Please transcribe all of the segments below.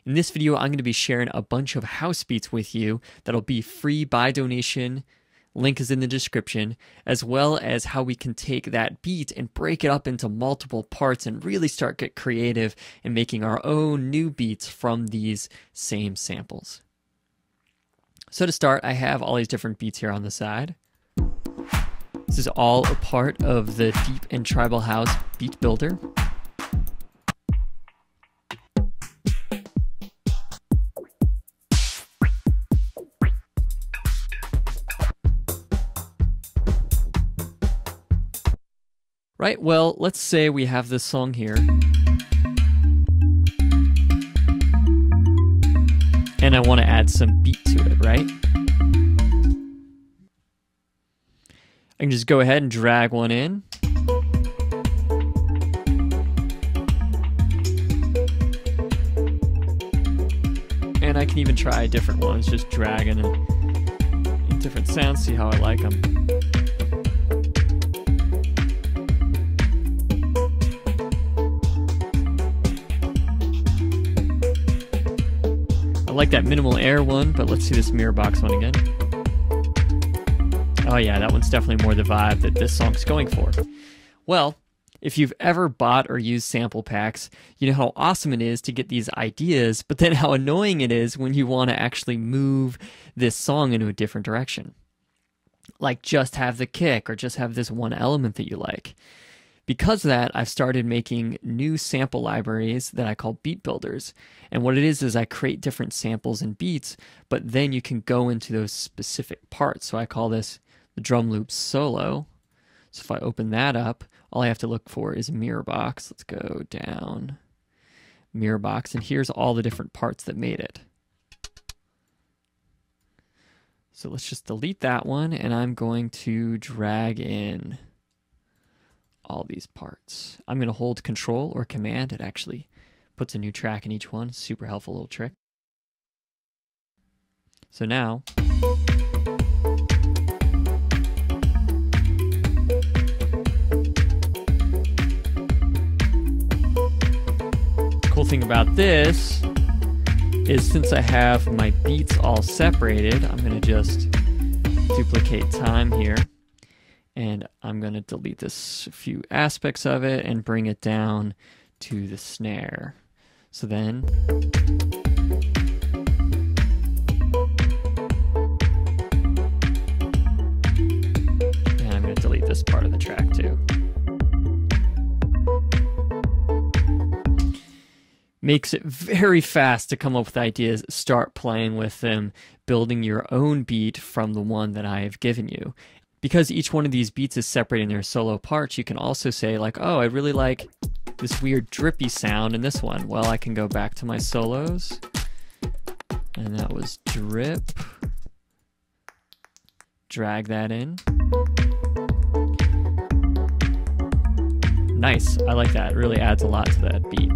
In this video, I'm going to be sharing a bunch of house beats with you that'll be free by donation. Link is in the description, as well as how we can take that beat and break it up into multiple parts and really start get creative in making our own new beats from these same samples. So to start, I have all these different beats here on the side. This is all a part of the Deep and Tribal House Beat Builder. Right, well, let's say we have this song here. And I want to add some beat to it, right? I can just go ahead and drag one in. And I can even try different ones, just dragging in different sounds, see how I like them. I like that minimal air one, but let's see this mirror box one again. Oh yeah, that one's definitely more the vibe that this song's going for. Well, if you've ever bought or used sample packs, you know how awesome it is to get these ideas, but then how annoying it is when you want to actually move this song into a different direction. Like just have the kick or just have this one element that you like. Because of that, I've started making new sample libraries that I call beat builders. And what it is I create different samples and beats, but then you can go into those specific parts. So I call this the drum loop solo. So if I open that up, all I have to look for is mirror box. Let's go down, mirror box, and here's all the different parts that made it. So let's just delete that one, and I'm going to drag in all these parts. I'm going to hold Control or Command. It actually puts a new track in each one. Super helpful little trick. So now, cool thing about this is since I have my beats all separated, I'm going to just duplicate time here. And I'm going to delete this few aspects of it and bring it down to the snare. So then, and I'm going to delete this part of the track too. Makes it very fast to come up with ideas, start playing with them, building your own beat from the one that I have given you. Because each one of these beats is separated in their solo parts, you can also say like, oh, I really like this weird drippy sound in this one. Well, I can go back to my solos, and that was drip. Drag that in. Nice, I like that. It really adds a lot to that beat.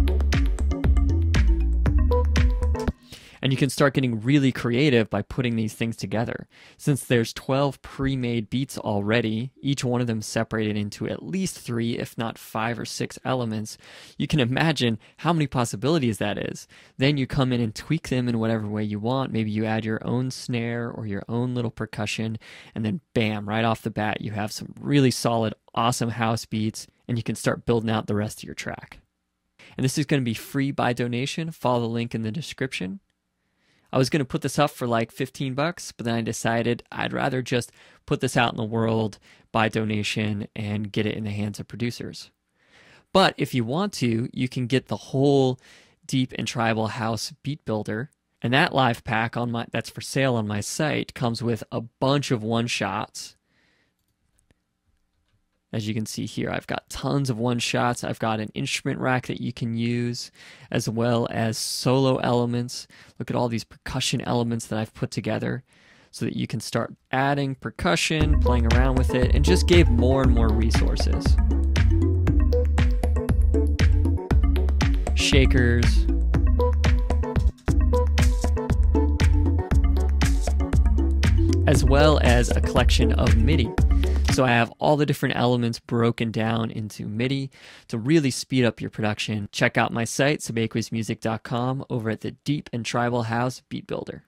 And you can start getting really creative by putting these things together. Since there's 12 pre-made beats already, each one of them separated into at least 3, if not 5 or 6 elements, you can imagine how many possibilities that is. Then you come in and tweak them in whatever way you want. Maybe you add your own snare or your own little percussion, and then bam, right off the bat, you have some really solid, awesome house beats, and you can start building out the rest of your track. And this is going to be free by donation. Follow the link in the description. I was going to put this up for like 15 bucks, but then I decided I'd rather just put this out in the world by donation and get it in the hands of producers. But if you want to, you can get the whole Deep and Tribal House Beat Builder. And that live pack that's for sale on my site comes with a bunch of one-shots. As you can see here, I've got tons of one-shots. I've got an instrument rack that you can use, as well as solo elements. Look at all these percussion elements that I've put together so that you can start adding percussion, playing around with it, and just gave more and more resources. Shakers. As well as a collection of MIDI. So I have all the different elements broken down into MIDI to really speed up your production. Check out my site, subaqueousmusic.com, over at the Deep and Tribal House Beat Builder.